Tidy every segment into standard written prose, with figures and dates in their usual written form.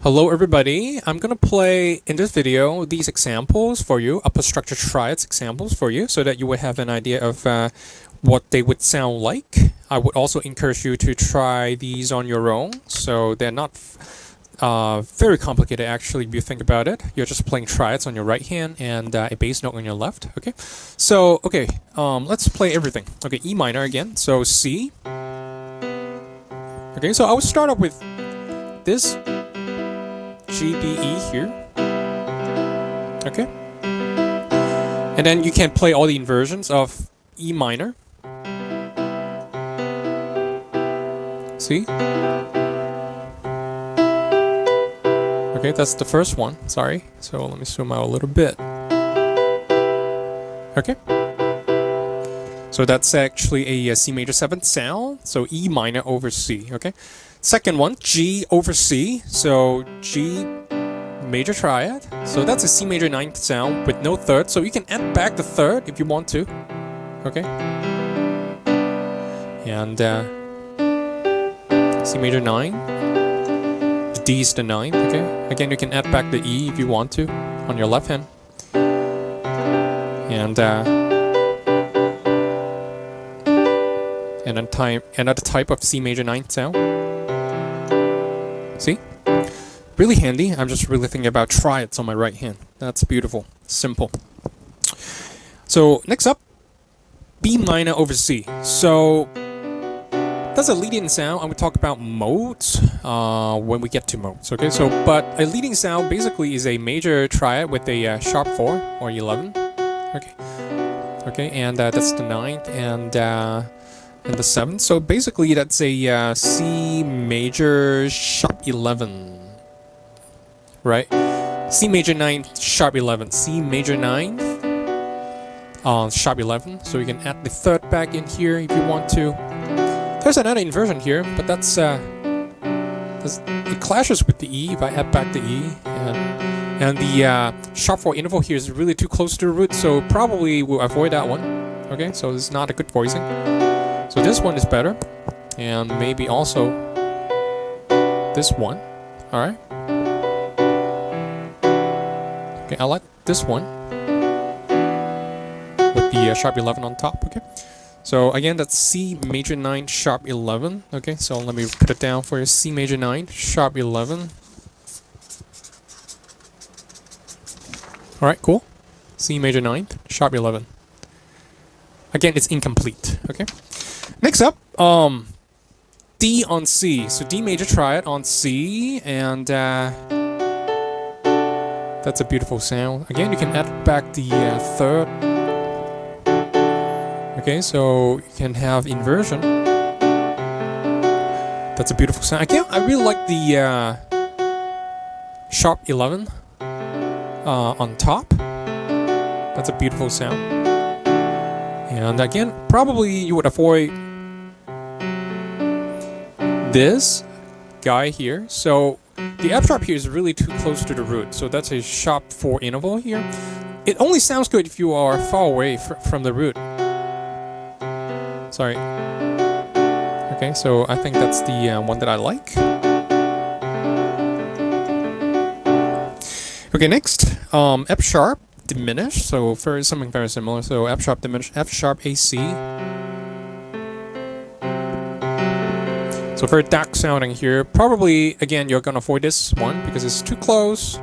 Hello everybody, I'm gonna play in this video these examples for you, upper structure triads examples for you, so that you would have an idea of what they would sound like. I would also encourage you to try these on your own, so they're not very complicated actually if you think about it. You're just playing triads on your right hand and a bass note on your left, okay? So, okay, let's play everything. Okay, E minor again, so C. Okay, so I would start off with this G, B, E here. Okay. And then you can play all the inversions of E minor. See? Okay, that's the first one. Sorry. So let me zoom out a little bit. Okay. So that's actually a C major 7th sound. So E minor over C. Okay. Second one, G over C, so G major triad. So that's a C major 9th sound with no third, so you can add back the third if you want to. Okay. And C major 9. The D is the 9th, okay. Again, you can add back the E if you want to on your left hand. And another type of C major 9th sound. See? Really handy. I'm just really thinking about triads on my right hand. That's beautiful. Simple. So next up, B minor over C. So that's a leading sound. I will talk about modes when we get to modes. Okay, so but a leading sound basically is a major triad with a sharp 4 or 11. Okay. Okay, and that's the 9th and the 7th. So basically that's a C major sharp 11. Right? C major 9th sharp 11. C major 9th sharp 11. So you can add the third back in here if you want to. There's another inversion here, but that's it clashes with the E if I add back the E. And the sharp 4 interval here is really too close to the root, so probably we'll avoid that one. Okay, so it's not a good voicing. So this one is better, and maybe also this one. Alright. Okay, I like this one with the sharp 11 on top. Okay. So again, that's C major 9 sharp 11. Okay, so let me put it down for you. C major 9 sharp 11. Alright, cool. C major 9th sharp 11. Again, it's incomplete. Okay. Next up, D on C. So D major triad on C, and that's a beautiful sound. Again, you can add back the third. Okay, so you can have inversion. That's a beautiful sound. Again, I really like the sharp 11 on top. That's a beautiful sound. And again, probably you would avoid this guy here. So the F sharp here is really too close to the root. So that's a sharp 4 interval here. It only sounds good if you are far away from the root. Sorry. Okay, so I think that's the one that I like. Okay, next, F sharp diminished. So something very similar. So F sharp diminished, F sharp AC. So very dark sounding here. Probably, again, you're gonna avoid this one because it's too close.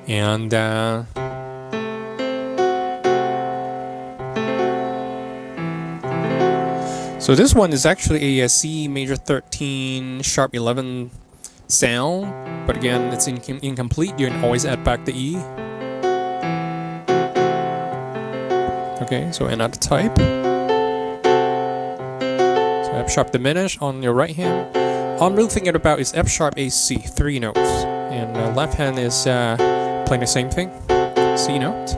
And so this one is actually a C major 13 sharp 11 sound, but again, it's incomplete. You can always add back the E. Okay, so another type. F sharp diminish on your right hand. All I'm really thinking about is F sharp AC, 3 notes. And the left hand is playing the same thing, C note.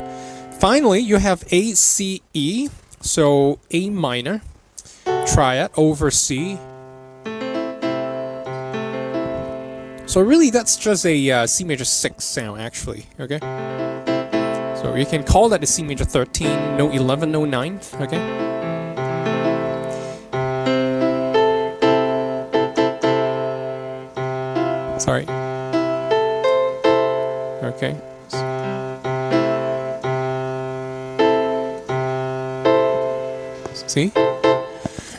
Finally, you have A, C, E. So A minor triad over C. So really that's just a C major 6 sound actually, okay? So you can call that a C major 13, no 11, no 9th, okay? Sorry. Okay. See?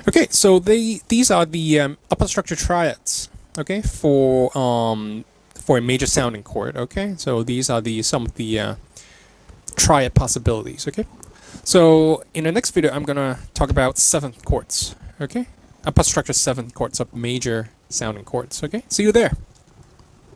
Okay, so these are the upper structure triads. Okay, for a major sounding chord. Okay, so these are some of the triad possibilities. Okay, so in the next video, I'm gonna talk about seventh chords. Okay, upper structure seventh chords of major sounding chords. Okay, see you there.